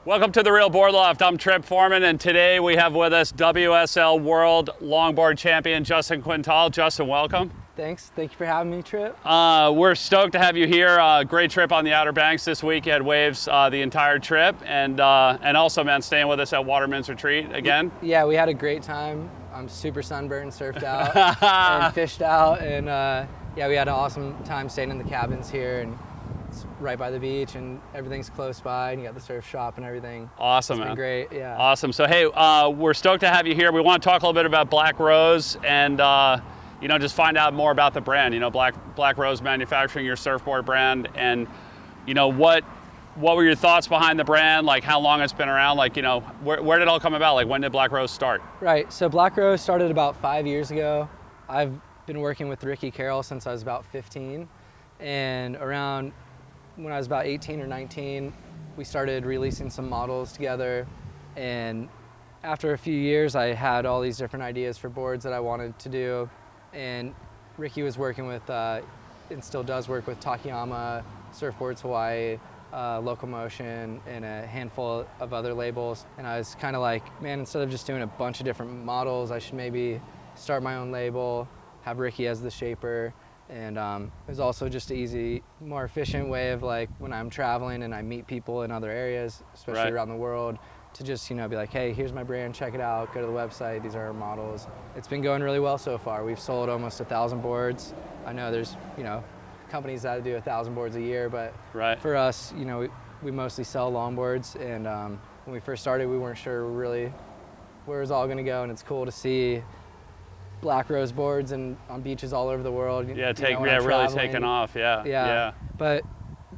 Welcome to the Real Board Loft. I'm Trip Forman, and today we have with us WSL World Longboard Champion Justin Quintal. Justin, welcome. Thanks. Thank you for having me, Trip. We're stoked to have you here. Great trip on the Outer Banks this week. You had waves the entire trip, and also, man, staying with us at Waterman's Retreat again. Yeah, we had a great time. I'm super sunburned, surfed out, and fished out, and yeah, we had an awesome time staying in the cabins here, and it's right by the beach, and everything's close by, and you got the surf shop and everything. Awesome, It's man. been great, yeah. Awesome. So, hey, we're stoked to have you here. We want to talk a little bit about Black Rose and, you know, just find out more about the brand. You know, Black Rose Manufacturing, your surfboard brand, and, you know, what were your thoughts behind the brand? Like, how long it's been around? Like, you know, where did it all come about? Like, when did Black Rose start? Right, so Black Rose started about 5 years ago. I've been working with Ricky Carroll since I was about 15, and around when I was about 18 or 19, we started releasing some models together, and after a few years, I had all these different ideas for boards that I wanted to do, and Ricky was working with, and still does work with Takayama, Surfboards Hawaii, Locomotion, and a handful of other labels, and I was kind of like, man, instead of just doing a bunch of different models, I should maybe start my own label, have Ricky as the shaper. And it was also just an easy, more efficient way of, like, when I'm traveling and I meet people in other areas, especially around the world, to just, you know, be like, hey, here's my brand, check it out, go to the website, these are our models. It's been going really well so far. We've sold almost 1,000 boards. I know there's, you know, companies that do 1,000 boards a year, but for us, you know, we mostly sell longboards, and when we first started, we weren't sure really where it was all gonna go, and it's cool to see Black Rose boards and on beaches all over the world. Yeah, really taking off. Yeah. But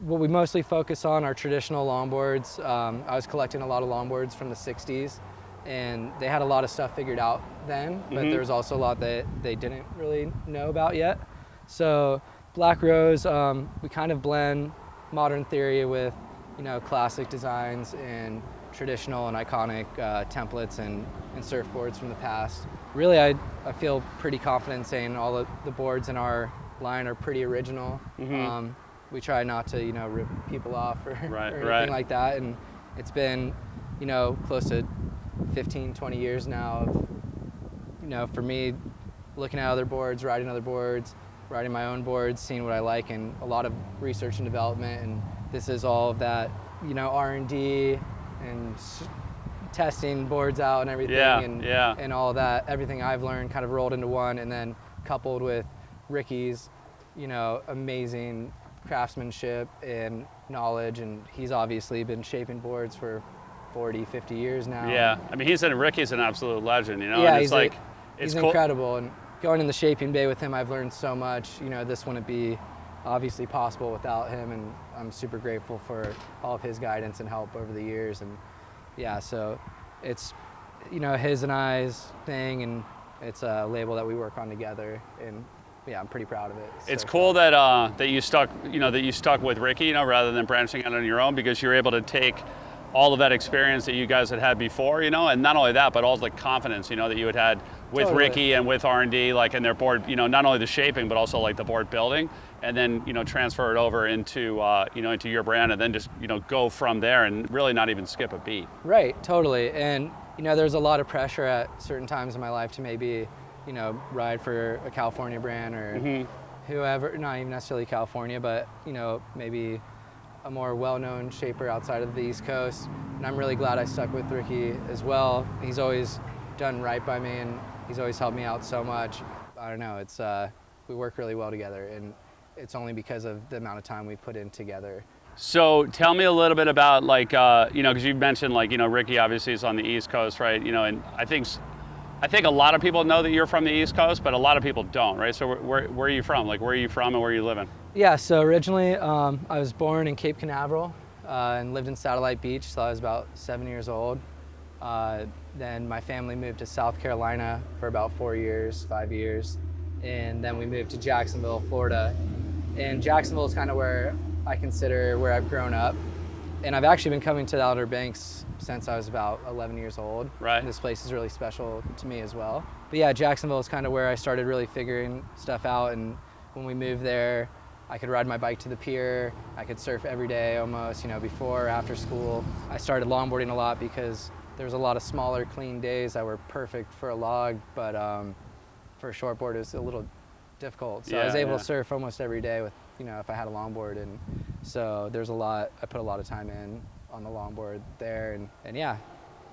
what we mostly focus on are traditional longboards. I was collecting a lot of longboards from the 60s, and they had a lot of stuff figured out then, but there was also a lot that they didn't really know about yet. So Black Rose, we kind of blend modern theory with, you know, classic designs and traditional and iconic templates and surfboards from the past. Really, I feel pretty confident saying all of the boards in our line are pretty original. We try not to, you know, rip people off or anything like that. And it's been, you know, close to 15, 20 years now of, you know, for me, looking at other boards, riding other boards, riding my own boards, seeing what I like, and a lot of research and development. And this is all of that, you know, R&D and testing boards out and everything, and all of that, everything I've learned kind of rolled into one, and then coupled with Ricky's, you know, amazing craftsmanship and knowledge, and he's obviously been shaping boards for 40, 50 years now. Yeah, I mean, Ricky's an absolute legend, you know? Yeah, and he's incredible, and going in the shaping bay with him, I've learned so much. You know, this wouldn't be obviously possible without him, and I'm super grateful for all of his guidance and help over the years. And yeah, so it's, you know, his and I's thing, and it's a label that we work on together, and yeah, I'm pretty proud of it. It's cool that that you stuck with Ricky, you know, rather than branching out on your own, because you're able to take all of that experience that you guys had before, you know, and not only that, but all the confidence, you know, that you had with Ricky and with R&D, like in their board, you know, not only the shaping, but also like the board building, and then, you know, transfer it over into, you know, into your brand, and then just, you know, go from there and really not even skip a beat. Right, totally. And, you know, there's a lot of pressure at certain times in my life to maybe, you know, ride for a California brand or whoever, not even necessarily California, but, you know, maybe a more well-known shaper outside of the East Coast. And I'm really glad I stuck with Ricky as well. He's always done right by me, and he's always helped me out so much. I don't know, it's we work really well together, and it's only because of the amount of time we put in together. So tell me a little bit about, like, you know, because you mentioned, like, you know, Ricky obviously is on the East Coast, right? You know, and I think a lot of people know that you're from the East Coast, but a lot of people don't, right? So where are you from? Like, where are you from and where are you living? Yeah, so originally I was born in Cape Canaveral and lived in Satellite Beach till I was about 7 years old. Then my family moved to South Carolina for about 5 years. And then we moved to Jacksonville, Florida. And Jacksonville is kind of where I consider where I've grown up. And I've actually been coming to the Outer Banks since I was about 11 years old. Right. And this place is really special to me as well. But yeah, Jacksonville is kind of where I started really figuring stuff out. And when we moved there, I could ride my bike to the pier. I could surf every day almost, before or after school. I started longboarding a lot because there was a lot of smaller, clean days that were perfect for a log, but for a shortboard it was a little difficult. So I was able to surf almost every day with, if I had a longboard. And so there's I put a lot of time in on the longboard there, and yeah,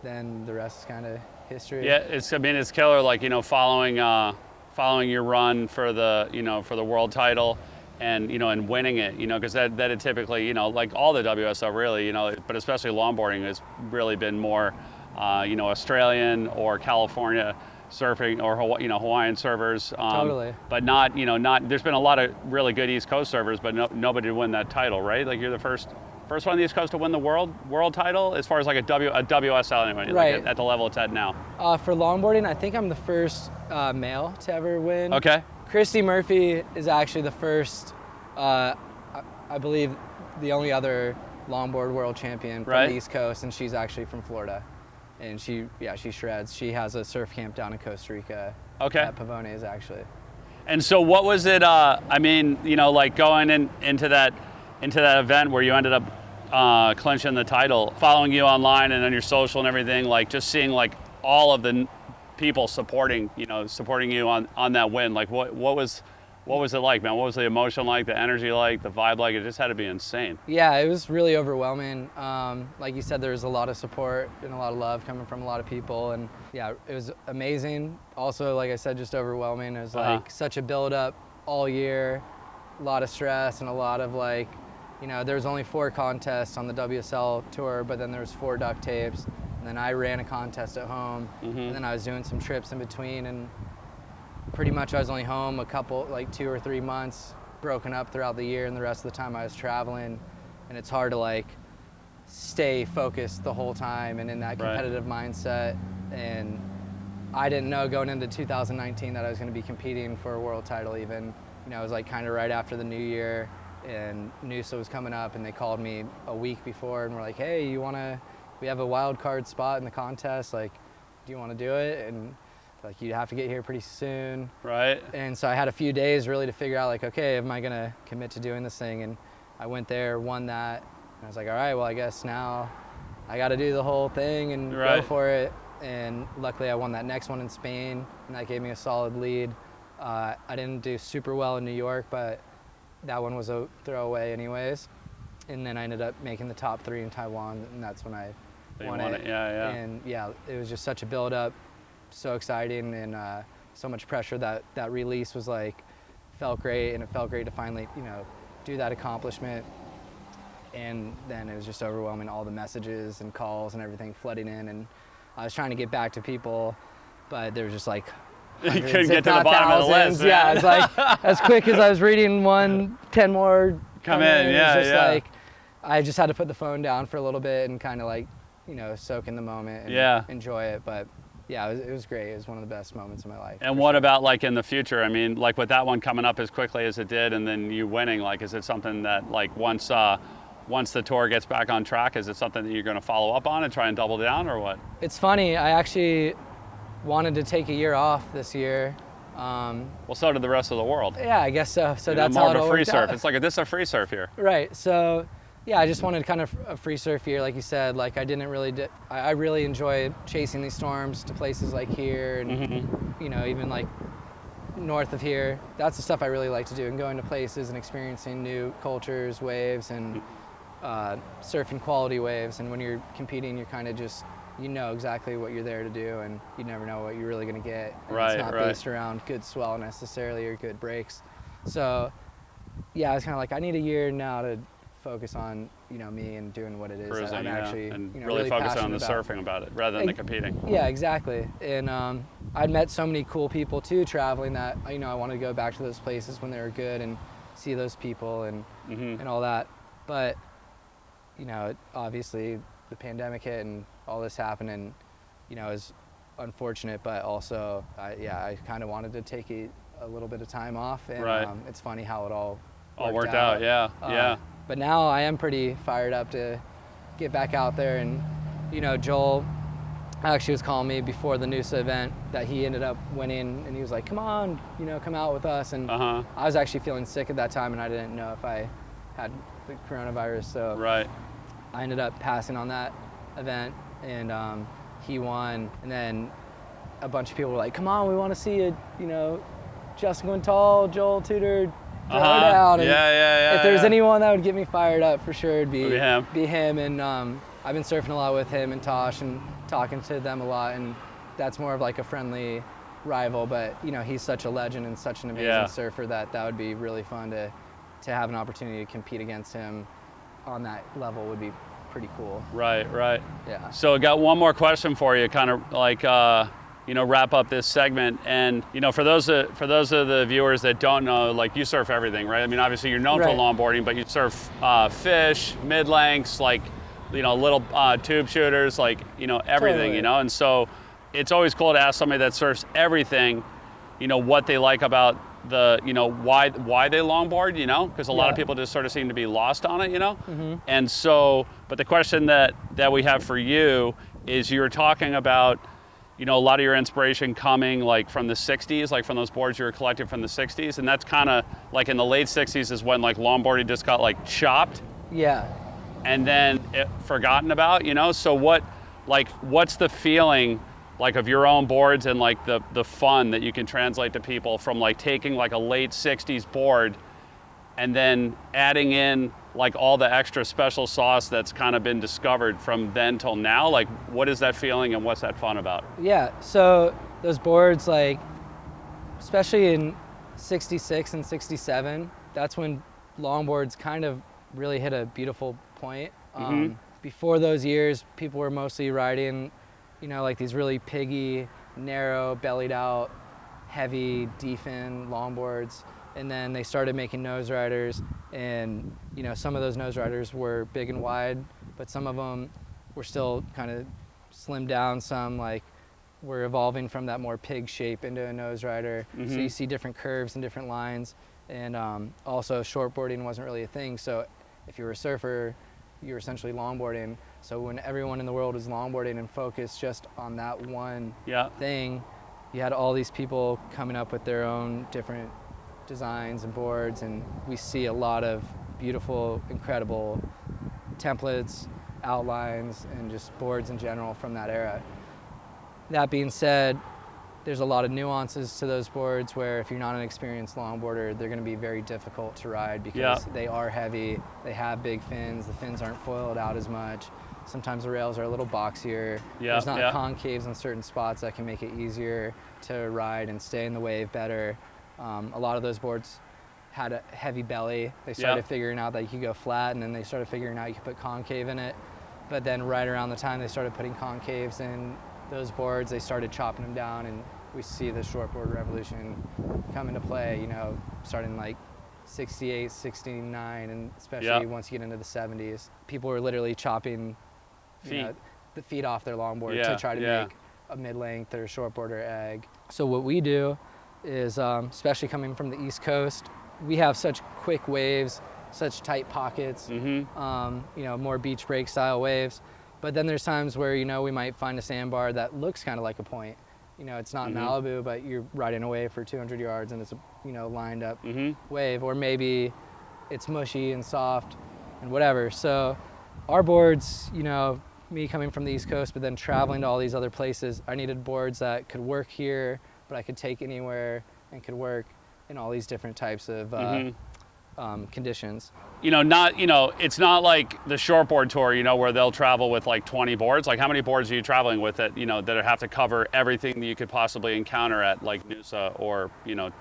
then the rest is kind of history. Yeah, it's killer, like, following your run for the world title and, and winning it, because that had typically, like all the WSL really, but especially longboarding has really been more, Australian or California surfing, or Hawaiian surfers. Totally. But not, there's been a lot of really good East Coast surfers, but nobody to win that title, right? Like you're the first one on the East Coast to win the world title, as far as like a WSL anyway, right. Like at the level it's at now. For longboarding, I think I'm the first male to ever win. Okay. Christy Murphy is actually the first, I believe, the only other longboard world champion from the East Coast, and she's actually from Florida. And she shreds. She has a surf camp down in Costa Rica. Okay. At Pavones, actually. And so what was it, like going into that event where you ended up clinching the title, following you online and on your social and everything, like just seeing like all of the people supporting you on that win, like what was it like, man? What was the emotion like, the energy like, the vibe like? It just had to be insane. Yeah, it was really overwhelming. Like you said, there was a lot of support and a lot of love coming from a lot of people, and yeah, it was amazing. Also, like I said, just overwhelming. It was like such a build up all year, a lot of stress and a lot of like, there was only 4 contests on the WSL tour, but then there was 4 duct tapes. And then I ran a contest at home, and then I was doing some trips in between, and pretty much I was only home a couple, like 2 or 3 months, broken up throughout the year, and the rest of the time I was traveling. And it's hard to like stay focused the whole time and in that competitive mindset. And I didn't know going into 2019 that I was going to be competing for a world title even. It was like kind of right after the new year, and Noosa was coming up, and they called me a week before and were like, hey, we have a wild card spot in the contest, like, do you want to do it? And like, you have to get here pretty soon. Right. And so I had a few days really to figure out, like, okay, am I gonna commit to doing this thing? And I went there, won that, and I was like, all right, well, I guess now I got to do the whole thing and go for it. And luckily I won that next one in Spain, and that gave me a solid lead. I didn't do super well in New York, but that one was a throwaway anyways. And then I ended up making the top 3 in Taiwan, and that's when I won it. Yeah. And yeah, it was just such a build up, so exciting, and so much pressure. That release was like, felt great, and it felt great to finally, do that accomplishment. And then it was just overwhelming, all the messages and calls and everything flooding in, and I was trying to get back to people, but there was just like you couldn't get to the bottom of the list. Yeah, it's like as quick as I was reading 10 more come in. Yeah. Like, I just had to put the phone down for a little bit and kind of like, soak in the moment and enjoy it. But yeah, it was great. It was one of the best moments of my life. And what about like in the future? I mean, like with that one coming up as quickly as it did, and then you winning, like, is it something that like once the tour gets back on track, is it something that you're going to follow up on and try and double down, or what? It's funny. I actually wanted to take a year off this year. Well, so did the rest of the world. Yeah, I guess so. So that's more how of a free surf. Out. It's like this is a free surf here. Right. So yeah, I just wanted kind of a free surf year, like you said. Like I really enjoy chasing these storms to places like here, and even like north of here. That's the stuff I really like to do, and going to places and experiencing new cultures, waves, and surfing quality waves. And when you're competing, you're kind of just, exactly what you're there to do, and you never know what you're really going to get. And it's not based around good swell necessarily or good breaks. So yeah, I was kind of like, I need a year now to focus on me and doing what it is cruising, that I'm actually and really focusing on the surfing about it rather than the competing. Yeah, exactly. And I'd met so many cool people too traveling that I wanted to go back to those places when they were good and see those people and all that. But obviously the pandemic hit and all this happened, and it was unfortunate, but also I kind of wanted to take a little bit of time off, and it's funny how it all worked out. Yeah. But now I am pretty fired up to get back out there, and Joel actually was calling me before the Noosa event that he ended up winning, and he was like, come on, you know, come out with us. And I was actually feeling sick at that time, and I didn't know if I had the coronavirus, so I ended up passing on that event, and he won. And then a bunch of people were like, come on, we want to see it, you know, Justin Quintal, Joel Tudor, throw down. And if there's anyone that would get me fired up, for sure it'd be him. And I've been surfing a lot with him and Tosh and talking to them a lot, and that's more of like a friendly rival, but you know, he's such a legend and such an amazing surfer that would be really fun to have an opportunity to compete against him on that level. Would be pretty cool. Right. Yeah. So I got one more question for you, kind of like you know, wrap up this segment. And you know, for those of the viewers that don't know, like, you surf everything, right? I mean, obviously you're known for longboarding, but you surf fish, mid-lengths, like, you know, little tube shooters, like, you know, everything, you know. And so it's always cool to ask somebody that surfs everything, you know, what they like about the, you know, why they longboard, you know, because a lot of people just sort of seem to be lost on it, you know. And so, but the question that we have for you is, you were talking about, you know, a lot of your inspiration coming like from the 60s, like from those boards you were collecting from the 60s, and that's kind of like in the late 60s is when like longboarding just got like chopped. And then forgotten about, you know. So what's the feeling like of your own boards, and like the fun that you can translate to people from like taking like a late 60s board and then adding in like all the extra special sauce that's kind of been discovered from then till now? Like, what is that feeling and what's that fun about? Yeah, so those boards, like, especially in 66 and 67, that's when longboards kind of really hit a beautiful point. Before those years, people were mostly riding, you know, like these really piggy, narrow, bellied out, heavy D-fin longboards. And then they started making nose riders, and you know, some of those nose riders were big and wide, but some of them were still kind of slimmed down. Some like were evolving from that more pig shape into a nose rider. So you see different curves and different lines. And also shortboarding wasn't really a thing, so if you were a surfer, you were essentially longboarding. So when everyone in the world was longboarding and focused just on that one thing, you had all these people coming up with their own different designs and boards, and we see a lot of beautiful, incredible templates, outlines, and just boards in general from that era. That being said, there's a lot of nuances to those boards where if you're not an experienced longboarder, they're going to be very difficult to ride because they are heavy, they have big fins, the fins aren't foiled out as much. Sometimes the rails are a little boxier. There's not concaves in certain spots that can make it easier to ride and stay in the wave better. A lot of those boards had a heavy belly. They started figuring out that you could go flat, and then they started figuring out you could put concave in it. But then right around the time they started putting concaves in those boards, they started chopping them down, and we see the shortboard revolution come into play, you know, starting like 68, 69, and especially once you get into the 70s. People were literally chopping you know, the feet off their longboard to try to make a mid-length or shortboard or egg. So what we do is, especially coming from the East Coast, we have such quick waves, such tight pockets, you know, more beach break style waves. But then there's times where, you know, we might find a sandbar that looks kind of like a point. You know, it's not Malibu, but you're riding a wave for 200 yards and it's a, you know, lined up wave. Or maybe it's mushy and soft and whatever. So our boards, you know, me coming from the East Coast, but then traveling to all these other places, I needed boards that could work here, but I could take anywhere and could work in all these different types of conditions. You know, it's not like the shortboard tour, you know, where they'll travel with like 20 boards. Like, how many boards are you traveling with that, you know, that have to cover everything that you could possibly encounter at like Noosa or, you know,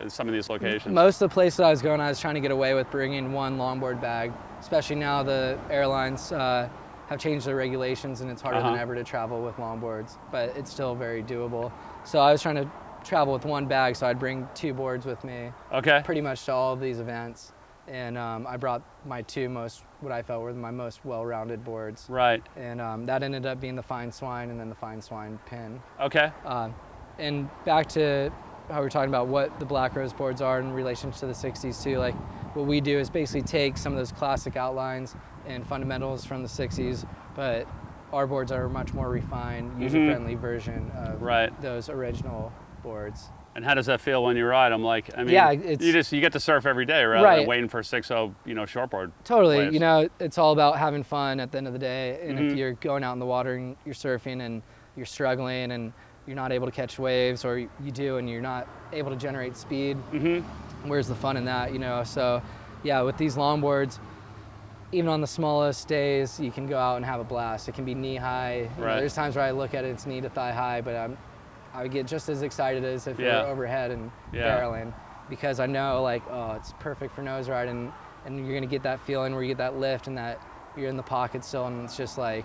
some of these locations? Most of the places I was going, I was trying to get away with bringing one longboard bag, especially now the airlines have changed their regulations and it's harder than ever to travel with longboards, but it's still very doable. So I was trying to travel with one bag, so I'd bring 2 boards with me pretty much to all of these events. And I brought my 2 most, what I felt were my most well-rounded boards. And that ended up being the Fine Swine and then the Fine Swine Pin. And back to how we were talking about what the Black Rose boards are in relation to the 60s too, like what we do is basically take some of those classic outlines and fundamentals from the 60s, but our boards are a much more refined, user-friendly version of those original boards. And how does that feel when you ride them? Like, I mean, yeah, you get to surf every day rather than waiting for 6.0, shortboard. Totally. waves. It's all about having fun at the end of the day. And if you're going out in the water and you're surfing and you're struggling and you're not able to catch waves, or you do and you're not able to generate speed, where's the fun in that? So yeah, with these longboards, even on the smallest days, you can go out and have a blast. It can be knee high. There's times where I look at it, it's knee to thigh high, but I would get just as excited as if we were overhead and barreling, because I know, like, oh, it's perfect for nose riding, and you're gonna get that feeling where you get that lift and that you're in the pocket still, and it's just like,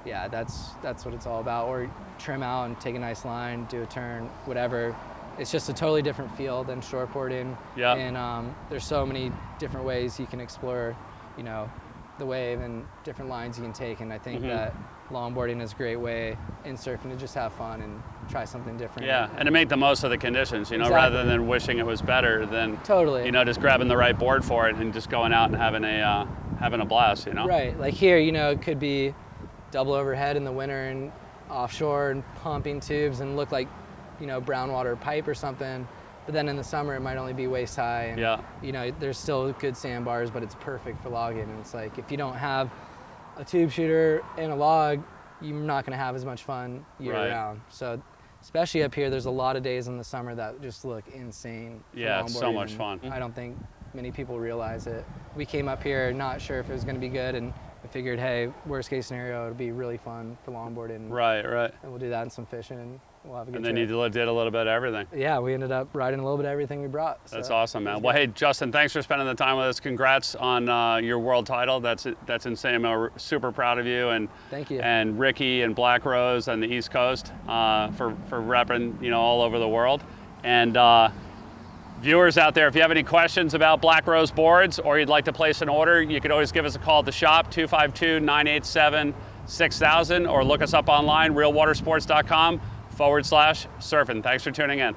yeah, that's what it's all about. Or trim out and take a nice line, do a turn, whatever. It's just a totally different feel than shortboarding. Yeah. And there's so many different ways you can explore, the wave and different lines you can take. And I think that longboarding is a great way in surfing to just have fun and try something different. Yeah, and to make the most of the conditions, rather than wishing it was better than just grabbing the right board for it and just going out and having a blast. Right. Like here, it could be double overhead in the winter and offshore and pumping tubes and look like, brown water pipe or something. But then in the summer, it might only be waist high. And, there's still good sandbars, but it's perfect for logging. And it's like, if you don't have a tube shooter and a log, you're not going to have as much fun year round. So especially up here, there's a lot of days in the summer that just look insane. Yeah, it's so much fun. I don't think many people realize it. We came up here not sure if it was going to be good, and we figured, hey, worst case scenario, it'll be really fun for longboarding. Right. And we'll do that and some fishing, and we'll have a good trip. And then you did a little bit of everything. Yeah, we ended up riding a little bit of everything we brought. So that's awesome, man. Well, hey, Justin, thanks for spending the time with us. Congrats on your world title. That's insane. I'm super proud of you. And thank you. And Ricky and Black Rose on the East Coast for repping all over the world. And viewers out there, if you have any questions about Black Rose boards or you'd like to place an order, you could always give us a call at the shop, 252-987-6000, or look us up online, realwatersports.com/surfing. Thanks for tuning in.